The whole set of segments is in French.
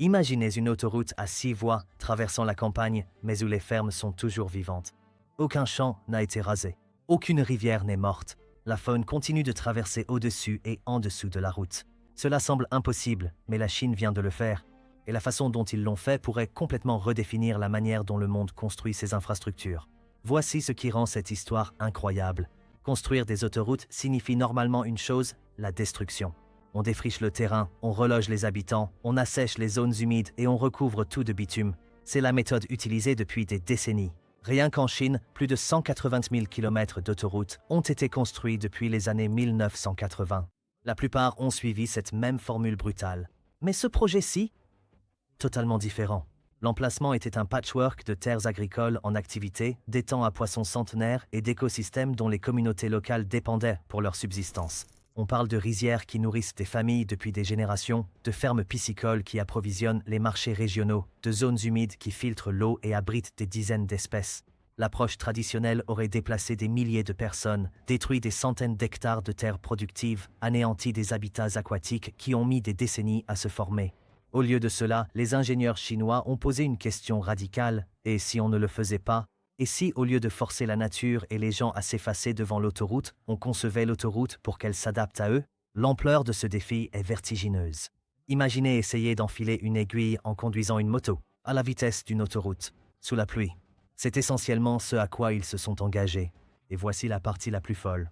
Imaginez une autoroute à 6 voies traversant la campagne, mais où les fermes sont toujours vivantes. Aucun champ n'a été rasé. Aucune rivière n'est morte. La faune continue de traverser au-dessus et en dessous de la route. Cela semble impossible, mais la Chine vient de le faire. Et la façon dont ils l'ont fait pourrait complètement redéfinir la manière dont le monde construit ses infrastructures. Voici ce qui rend cette histoire incroyable. Construire des autoroutes signifie normalement une chose, la destruction. On défriche le terrain, on reloge les habitants, on assèche les zones humides et on recouvre tout de bitume. C'est la méthode utilisée depuis des décennies. Rien qu'en Chine, plus de 180 000 km d'autoroutes ont été construits depuis les années 1980. La plupart ont suivi cette même formule brutale. Mais ce projet-ci, totalement différent. L'emplacement était un patchwork de terres agricoles en activité, d'étangs à poissons centenaires et d'écosystèmes dont les communautés locales dépendaient pour leur subsistance. On parle de rizières qui nourrissent des familles depuis des générations, de fermes piscicoles qui approvisionnent les marchés régionaux, de zones humides qui filtrent l'eau et abritent des dizaines d'espèces. L'approche traditionnelle aurait déplacé des milliers de personnes, détruit des centaines d'hectares de terres productives, anéanti des habitats aquatiques qui ont mis des décennies à se former. Au lieu de cela, les ingénieurs chinois ont posé une question radicale, et si on ne le faisait pas? Et si, au lieu de forcer la nature et les gens à s'effacer devant l'autoroute, on concevait l'autoroute pour qu'elle s'adapte à eux? L'ampleur de ce défi est vertigineuse. Imaginez essayer d'enfiler une aiguille en conduisant une moto, à la vitesse d'une autoroute, sous la pluie. C'est essentiellement ce à quoi ils se sont engagés. Et voici la partie la plus folle.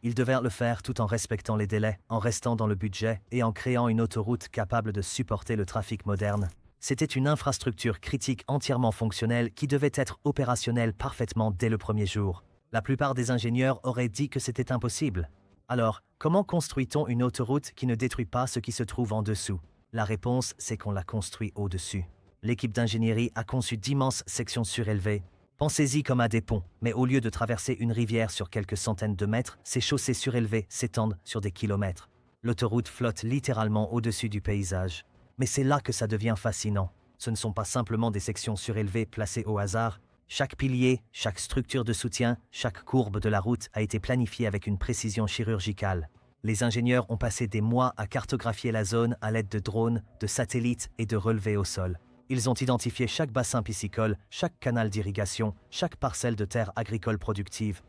Ils devaient le faire tout en respectant les délais, en restant dans le budget et en créant une autoroute capable de supporter le trafic moderne. C'était une infrastructure critique entièrement fonctionnelle qui devait être opérationnelle parfaitement dès le premier jour. La plupart des ingénieurs auraient dit que c'était impossible. Alors, comment construit-on une autoroute qui ne détruit pas ce qui se trouve en dessous? La réponse, c'est qu'on la construit au-dessus. L'équipe d'ingénierie a conçu d'immenses sections surélevées. Pensez-y comme à des ponts, mais au lieu de traverser une rivière sur quelques centaines de mètres, ces chaussées surélevées s'étendent sur des kilomètres. L'autoroute flotte littéralement au-dessus du paysage. Mais c'est là que ça devient fascinant. Ce ne sont pas simplement des sections surélevées placées au hasard. Chaque pilier, chaque structure de soutien, chaque courbe de la route a été planifiée avec une précision chirurgicale. Les ingénieurs ont passé des mois à cartographier la zone à l'aide de drones, de satellites et de relevés au sol. Ils ont identifié chaque bassin piscicole, chaque canal d'irrigation, chaque parcelle de terre agricole productive.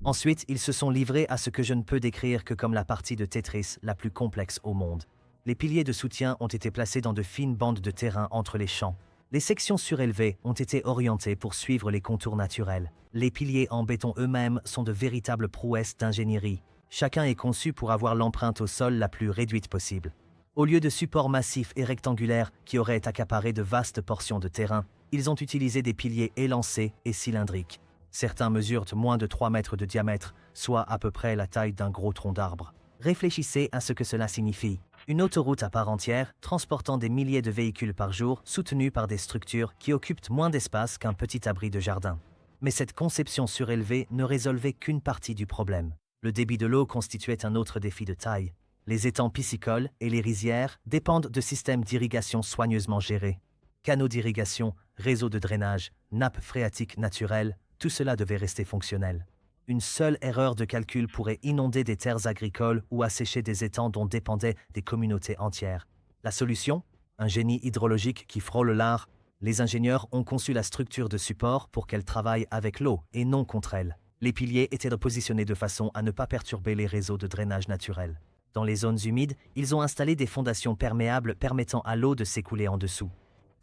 Ensuite, ils se sont livrés à ce que je ne peux décrire que comme la partie de Tetris la plus complexe au monde. Les piliers de soutien ont été placés dans de fines bandes de terrain entre les champs. Les sections surélevées ont été orientées pour suivre les contours naturels. Les piliers en béton eux-mêmes sont de véritables prouesses d'ingénierie. Chacun est conçu pour avoir l'empreinte au sol la plus réduite possible. Au lieu de supports massifs et rectangulaires qui auraient accaparé de vastes portions de terrain, ils ont utilisé des piliers élancés et cylindriques. Certains mesurent moins de 3 mètres de diamètre, soit à peu près la taille d'un gros tronc d'arbre. Réfléchissez à ce que cela signifie. Une autoroute à part entière, transportant des milliers de véhicules par jour, soutenue par des structures qui occupent moins d'espace qu'un petit abri de jardin. Mais cette conception surélevée ne résolvait qu'une partie du problème. Le débit de l'eau constituait un autre défi de taille. Les étangs piscicoles et les rizières dépendent de systèmes d'irrigation soigneusement gérés. Canaux d'irrigation, réseaux de drainage, nappes phréatiques naturelles, tout cela devait rester fonctionnel. Une seule erreur de calcul pourrait inonder des terres agricoles ou assécher des étangs dont dépendaient des communautés entières. La solution? Un génie hydrologique qui frôle l'art. Les ingénieurs ont conçu la structure de support pour qu'elle travaille avec l'eau et non contre elle. Les piliers étaient positionnés de façon à ne pas perturber les réseaux de drainage naturels. Dans les zones humides, ils ont installé des fondations perméables permettant à l'eau de s'écouler en dessous.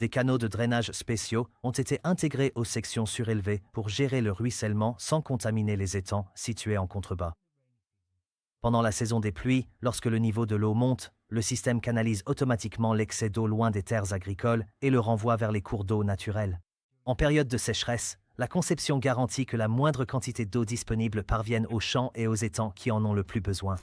Des canaux de drainage spéciaux ont été intégrés aux sections surélevées pour gérer le ruissellement sans contaminer les étangs situés en contrebas. Pendant la saison des pluies, lorsque le niveau de l'eau monte, le système canalise automatiquement l'excès d'eau loin des terres agricoles et le renvoie vers les cours d'eau naturels. En période de sécheresse, la conception garantit que la moindre quantité d'eau disponible parvienne aux champs et aux étangs qui en ont le plus besoin.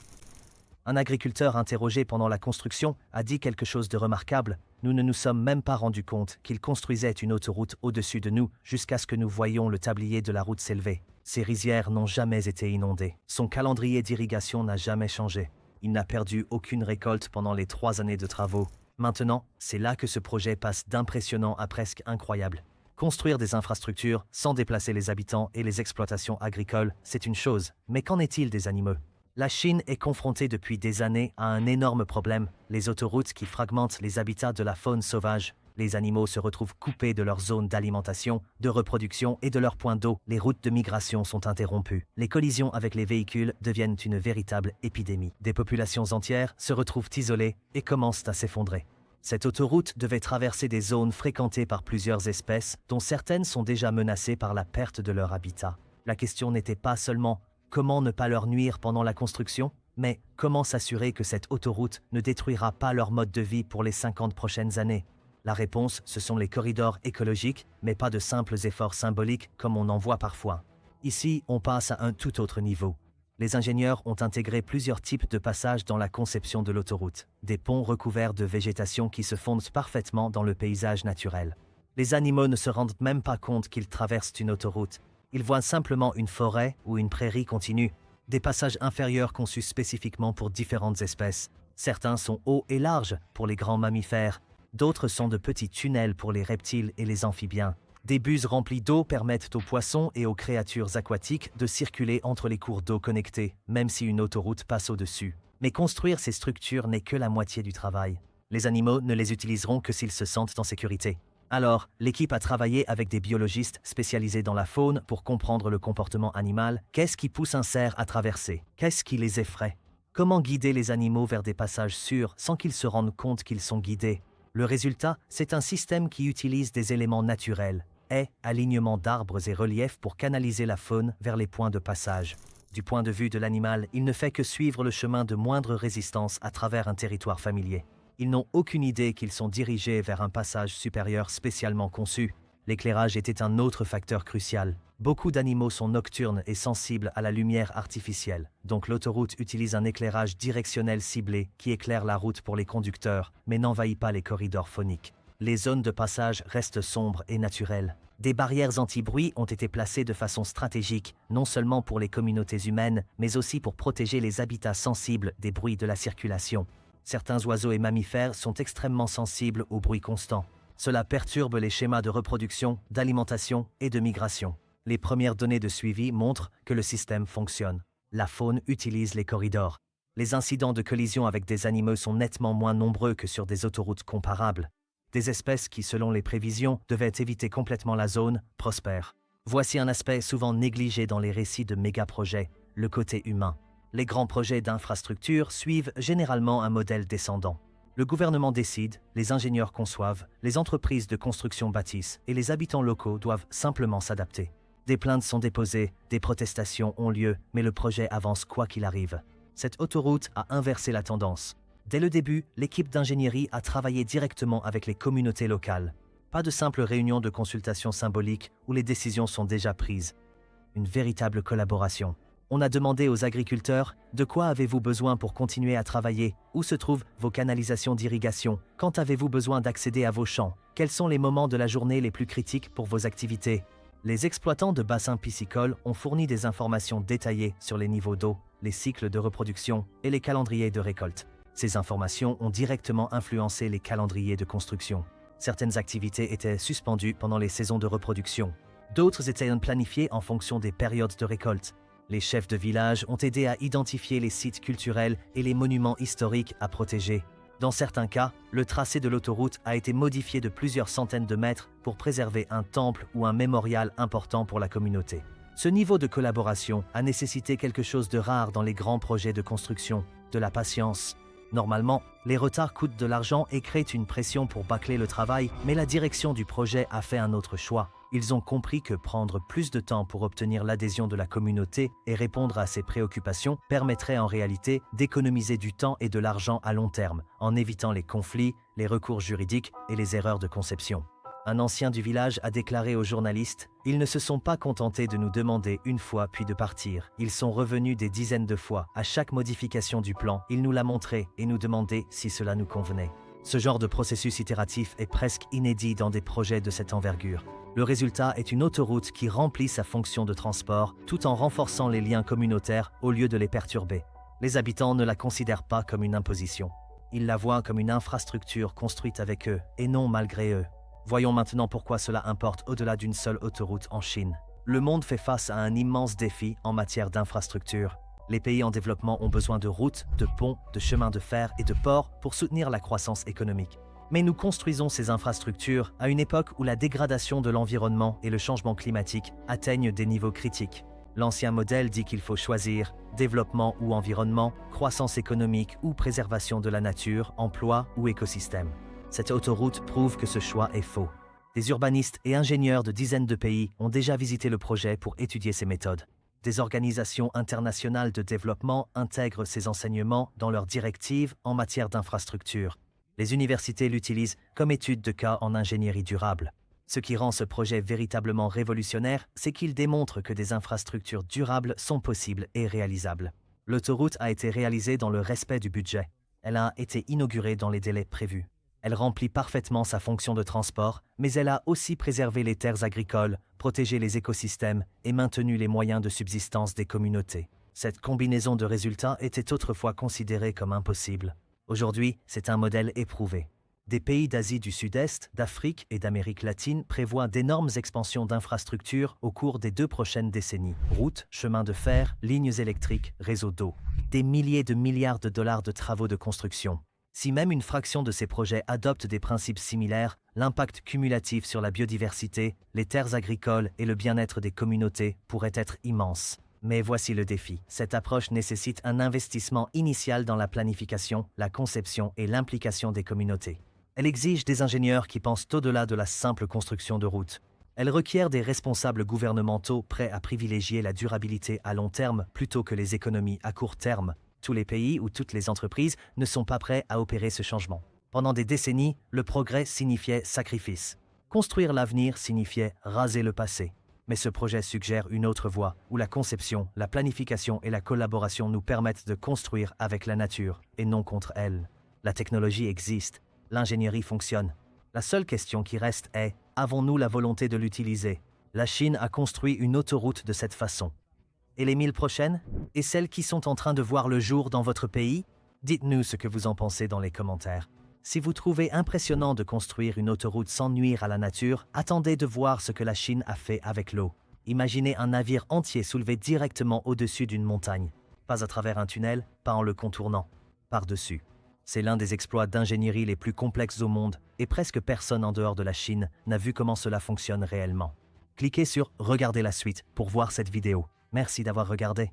Un agriculteur interrogé pendant la construction a dit quelque chose de remarquable. Nous ne nous sommes même pas rendus compte qu'il construisait une autoroute au-dessus de nous jusqu'à ce que nous voyions le tablier de la route s'élever. Ces rizières n'ont jamais été inondées. Son calendrier d'irrigation n'a jamais changé. Il n'a perdu aucune récolte pendant les 3 années de travaux. Maintenant, c'est là que ce projet passe d'impressionnant à presque incroyable. Construire des infrastructures sans déplacer les habitants et les exploitations agricoles, c'est une chose. Mais qu'en est-il des animaux? La Chine est confrontée depuis des années à un énorme problème, les autoroutes qui fragmentent les habitats de la faune sauvage. Les animaux se retrouvent coupés de leur zone d'alimentation, de reproduction et de leurs points d'eau. Les routes de migration sont interrompues. Les collisions avec les véhicules deviennent une véritable épidémie. Des populations entières se retrouvent isolées et commencent à s'effondrer. Cette autoroute devait traverser des zones fréquentées par plusieurs espèces, dont certaines sont déjà menacées par la perte de leur habitat. La question n'était pas seulement comment ne pas leur nuire pendant la construction, mais comment s'assurer que cette autoroute ne détruira pas leur mode de vie pour les 50 prochaines années. La réponse, ce sont les corridors écologiques, mais pas de simples efforts symboliques comme on en voit parfois. Ici, on passe à un tout autre niveau. Les ingénieurs ont intégré plusieurs types de passages dans la conception de l'autoroute. Des ponts recouverts de végétation qui se fondent parfaitement dans le paysage naturel. Les animaux ne se rendent même pas compte qu'ils traversent une autoroute. Ils voient simplement une forêt ou une prairie continue. Des passages inférieurs conçus spécifiquement pour différentes espèces. Certains sont hauts et larges pour les grands mammifères. D'autres sont de petits tunnels pour les reptiles et les amphibiens. Des buses remplies d'eau permettent aux poissons et aux créatures aquatiques de circuler entre les cours d'eau connectés, même si une autoroute passe au-dessus. Mais construire ces structures n'est que la moitié du travail. Les animaux ne les utiliseront que s'ils se sentent en sécurité. Alors, l'équipe a travaillé avec des biologistes spécialisés dans la faune pour comprendre le comportement animal. Qu'est-ce qui pousse un cerf à traverser? Qu'est-ce qui les effraie? Comment guider les animaux vers des passages sûrs sans qu'ils se rendent compte qu'ils sont guidés? Le résultat, c'est un système qui utilise des éléments naturels, haies, alignements d'arbres et reliefs pour canaliser la faune vers les points de passage. Du point de vue de l'animal, il ne fait que suivre le chemin de moindre résistance à travers un territoire familier. Ils n'ont aucune idée qu'ils sont dirigés vers un passage supérieur spécialement conçu. L'éclairage était un autre facteur crucial. Beaucoup d'animaux sont nocturnes et sensibles à la lumière artificielle, donc l'autoroute utilise un éclairage directionnel ciblé qui éclaire la route pour les conducteurs, mais n'envahit pas les corridors phoniques. Les zones de passage restent sombres et naturelles. Des barrières anti-bruit ont été placées de façon stratégique, non seulement pour les communautés humaines, mais aussi pour protéger les habitats sensibles des bruits de la circulation. Certains oiseaux et mammifères sont extrêmement sensibles au bruit constant. Cela perturbe les schémas de reproduction, d'alimentation et de migration. Les premières données de suivi montrent que le système fonctionne. La faune utilise les corridors. Les incidents de collision avec des animaux sont nettement moins nombreux que sur des autoroutes comparables. Des espèces qui, selon les prévisions, devaient éviter complètement la zone, prospèrent. Voici un aspect souvent négligé dans les récits de méga-projets, le côté humain. Les grands projets d'infrastructure suivent généralement un modèle descendant. Le gouvernement décide, les ingénieurs conçoivent, les entreprises de construction bâtissent et les habitants locaux doivent simplement s'adapter. Des plaintes sont déposées, des protestations ont lieu, mais le projet avance quoi qu'il arrive. Cette autoroute a inversé la tendance. Dès le début, l'équipe d'ingénierie a travaillé directement avec les communautés locales. Pas de simples réunions de consultation symboliques où les décisions sont déjà prises. Une véritable collaboration. On a demandé aux agriculteurs « De quoi avez-vous besoin pour continuer à travailler? Où se trouvent vos canalisations d'irrigation? Quand avez-vous besoin d'accéder à vos champs? Quels sont les moments de la journée les plus critiques pour vos activités ?» Les exploitants de bassins piscicoles ont fourni des informations détaillées sur les niveaux d'eau, les cycles de reproduction et les calendriers de récolte. Ces informations ont directement influencé les calendriers de construction. Certaines activités étaient suspendues pendant les saisons de reproduction. D'autres étaient planifiées en fonction des périodes de récolte. Les chefs de village ont aidé à identifier les sites culturels et les monuments historiques à protéger. Dans certains cas, le tracé de l'autoroute a été modifié de plusieurs centaines de mètres pour préserver un temple ou un mémorial important pour la communauté. Ce niveau de collaboration a nécessité quelque chose de rare dans les grands projets de construction, de la patience. Normalement, les retards coûtent de l'argent et créent une pression pour bâcler le travail, mais la direction du projet a fait un autre choix. Ils ont compris que prendre plus de temps pour obtenir l'adhésion de la communauté et répondre à ses préoccupations permettrait en réalité d'économiser du temps et de l'argent à long terme, en évitant les conflits, les recours juridiques et les erreurs de conception. Un ancien du village a déclaré aux journalistes « Ils ne se sont pas contentés de nous demander une fois puis de partir. Ils sont revenus des dizaines de fois. À chaque modification du plan, ils nous l'a montré et nous demandaient si cela nous convenait. » Ce genre de processus itératif est presque inédit dans des projets de cette envergure. Le résultat est une autoroute qui remplit sa fonction de transport tout en renforçant les liens communautaires au lieu de les perturber. Les habitants ne la considèrent pas comme une imposition. Ils la voient comme une infrastructure construite avec eux et non malgré eux. Voyons maintenant pourquoi cela importe au-delà d'une seule autoroute en Chine. Le monde fait face à un immense défi en matière d'infrastructure. Les pays en développement ont besoin de routes, de ponts, de chemins de fer et de ports pour soutenir la croissance économique. Mais nous construisons ces infrastructures à une époque où la dégradation de l'environnement et le changement climatique atteignent des niveaux critiques. L'ancien modèle dit qu'il faut choisir développement ou environnement, croissance économique ou préservation de la nature, emploi ou écosystème. Cette autoroute prouve que ce choix est faux. Des urbanistes et ingénieurs de dizaines de pays ont déjà visité le projet pour étudier ces méthodes. Des organisations internationales de développement intègrent ces enseignements dans leurs directives en matière d'infrastructure. Les universités l'utilisent comme étude de cas en ingénierie durable. Ce qui rend ce projet véritablement révolutionnaire, c'est qu'il démontre que des infrastructures durables sont possibles et réalisables. L'autoroute a été réalisée dans le respect du budget. Elle a été inaugurée dans les délais prévus. Elle remplit parfaitement sa fonction de transport, mais elle a aussi préservé les terres agricoles, protégé les écosystèmes et maintenu les moyens de subsistance des communautés. Cette combinaison de résultats était autrefois considérée comme impossible. Aujourd'hui, c'est un modèle éprouvé. Des pays d'Asie du Sud-Est, d'Afrique et d'Amérique latine prévoient d'énormes expansions d'infrastructures au cours des 2 prochaines décennies. Routes, chemins de fer, lignes électriques, réseaux d'eau. Des milliers de milliards de dollars de travaux de construction. Si même une fraction de ces projets adopte des principes similaires, l'impact cumulatif sur la biodiversité, les terres agricoles et le bien-être des communautés pourrait être immense. Mais voici le défi. Cette approche nécessite un investissement initial dans la planification, la conception et l'implication des communautés. Elle exige des ingénieurs qui pensent au-delà de la simple construction de routes. Elle requiert des responsables gouvernementaux prêts à privilégier la durabilité à long terme plutôt que les économies à court terme. Tous les pays ou toutes les entreprises ne sont pas prêts à opérer ce changement. Pendant des décennies, le progrès signifiait sacrifice. Construire l'avenir signifiait raser le passé. Mais ce projet suggère une autre voie, où la conception, la planification et la collaboration nous permettent de construire avec la nature et non contre elle. La technologie existe. L'ingénierie fonctionne. La seule question qui reste est, avons-nous la volonté de l'utiliser? La Chine a construit une autoroute de cette façon. Et les 1000 prochaines? Et celles qui sont en train de voir le jour dans votre pays? Dites-nous ce que vous en pensez dans les commentaires. Si vous trouvez impressionnant de construire une autoroute sans nuire à la nature, attendez de voir ce que la Chine a fait avec l'eau. Imaginez un navire entier soulevé directement au-dessus d'une montagne. Pas à travers un tunnel, pas en le contournant. Par-dessus. C'est l'un des exploits d'ingénierie les plus complexes au monde, et presque personne en dehors de la Chine n'a vu comment cela fonctionne réellement. Cliquez sur « Regardez la suite » pour voir cette vidéo. Merci d'avoir regardé.